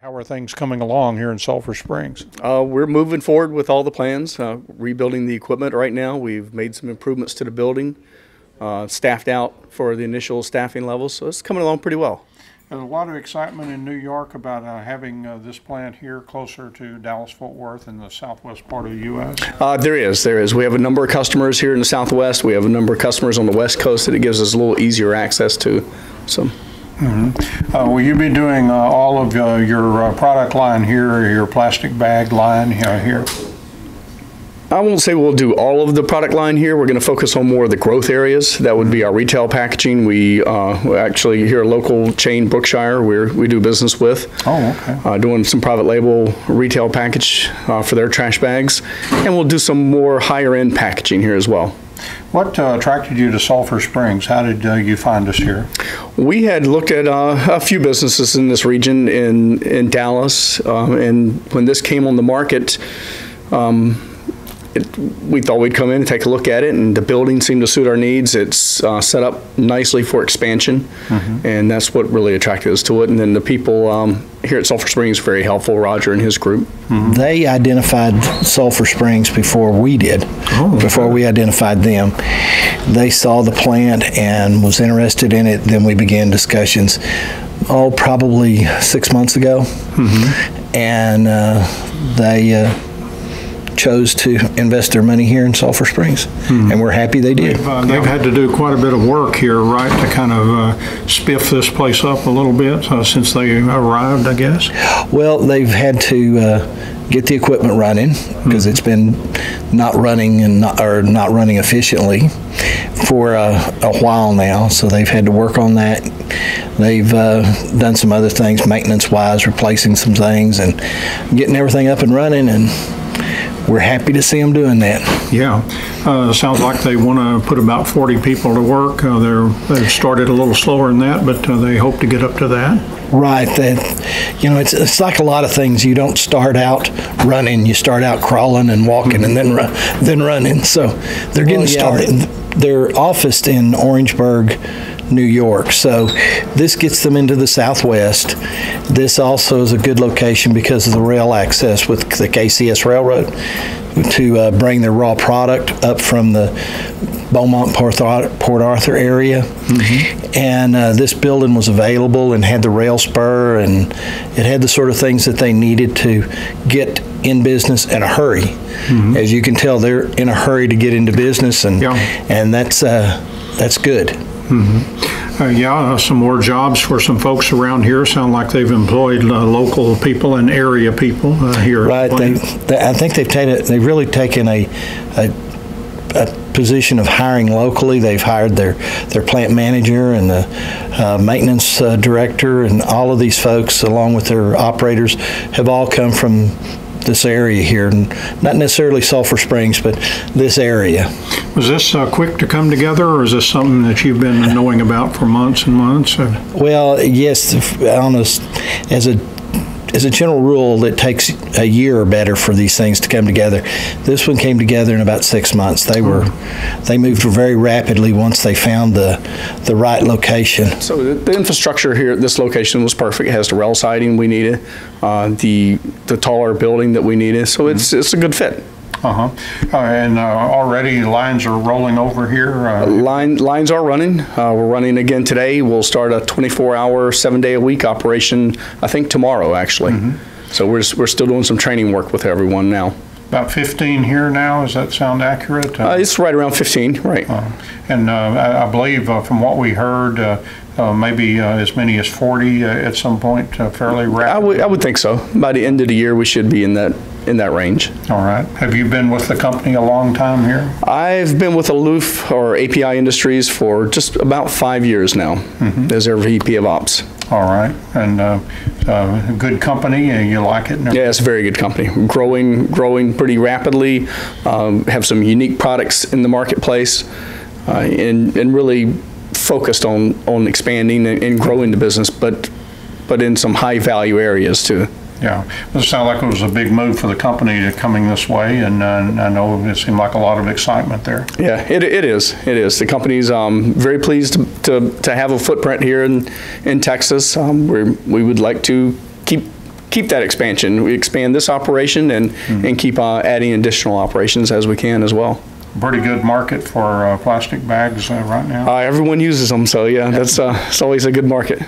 How are things coming along here in Sulphur Springs? We're moving forward with all the plans, rebuilding the equipment right now. We've made some improvements to the building, staffed out for the initial staffing levels, so it's coming along pretty well. There's a lot of excitement in New York about having this plant here closer to Dallas-Fort Worth in the southwest part of the U.S. There is. We have a number of customers here in the Southwest. We have a number of customers on the West Coast that it gives us a little easier access to. So. Will you be doing all of your product line here, or your plastic bag line here? I won't say we'll do all of the product line here. We're going to focus on more of the growth areas. That would be our retail packaging. We actually here a local chain, Brookshire, we do business with. Oh, okay. Doing some private label retail package for their trash bags. And we'll do some more higher end packaging here as well. What attracted you to Sulphur Springs? How did you find us here? We had looked at a few businesses in this region in Dallas, and when this came on the market, we thought we'd come in and take a look at it, and the building seemed to suit our needs. It's set up nicely for expansion, and that's what really attracted us to it. And then the people here at Sulphur Springs are very helpful, Roger and his group. They identified Sulphur Springs before we did, before we identified them. They saw the plant and was interested in it. Then we began discussions, probably 6 months ago, and they chose to invest their money here in Sulphur Springs, and we're happy they did. They've had to do quite a bit of work here, right, to kind of spiff this place up a little bit since they arrived, I guess? Well, they've had to get the equipment running because it's been not running and not running efficiently for a while now, so they've had to work on that. They've done some other things maintenance-wise, replacing some things and getting everything up and running, and we're happy to see them doing that. Yeah. Sounds like they want to put about 40 people to work. They've started a little slower than that, but they hope to get up to that. Right. It's like a lot of things. You don't start out running. You start out crawling and walking and then running. So they're getting started. They're officed in Orangeburg, New York. So this gets them into the Southwest. This also is a good location because of the rail access with the KCS Railroad to bring their raw product up from the Beaumont, Port Arthur area. And this building was available and had the rail spur, and it had the sort of things that they needed to get in business in a hurry. As you can tell, they're in a hurry to get into business, and that's good. Some more jobs for some folks around here. Sound like they've employed local people and area people here. Right. I think they've really taken a position of hiring locally. They've hired their plant manager and the maintenance director, and all of these folks, along with their operators, have all come from this area here, and not necessarily Sulphur Springs, but this area. Was this quick to come together, or is this something that you've been knowing about for months and months? Well, yes, as a general rule, it takes a year or better for these things to come together. This one came together in about 6 months. They moved very rapidly once they found the right location. So the infrastructure here at this location was perfect. It has the rail siding we needed, the taller building that we needed. So it's a good fit. And already lines are rolling over here? Lines are running. We're running again today. We'll start a 24-hour, 7-day-a-week operation, I think tomorrow, actually. So we're still doing some training work with everyone now. About 15 here now, does that sound accurate? It's right around 15, right. And I believe from what we heard, maybe as many as 40 at some point, fairly rapidly? I would think so. By the end of the year, we should be in that range. All right. Have you been with the company a long time here? I've been with Aluf, or API Industries, for just about 5 years now as their VP of Ops. All right. And a good company, you like it? Yeah, it's a very good company. Growing pretty rapidly, have some unique products in the marketplace, and really focused on expanding and growing the business, but in some high value areas too. Yeah, it sounded like it was a big move for the company coming this way, and I know it seemed like a lot of excitement there. Yeah, it is. The company's very pleased to have a footprint here in Texas. We would like to keep keep that expansion. We expand this operation and keep adding additional operations as we can as well. Pretty good market for plastic bags right now. Everyone uses them, so yeah, that's it's always a good market.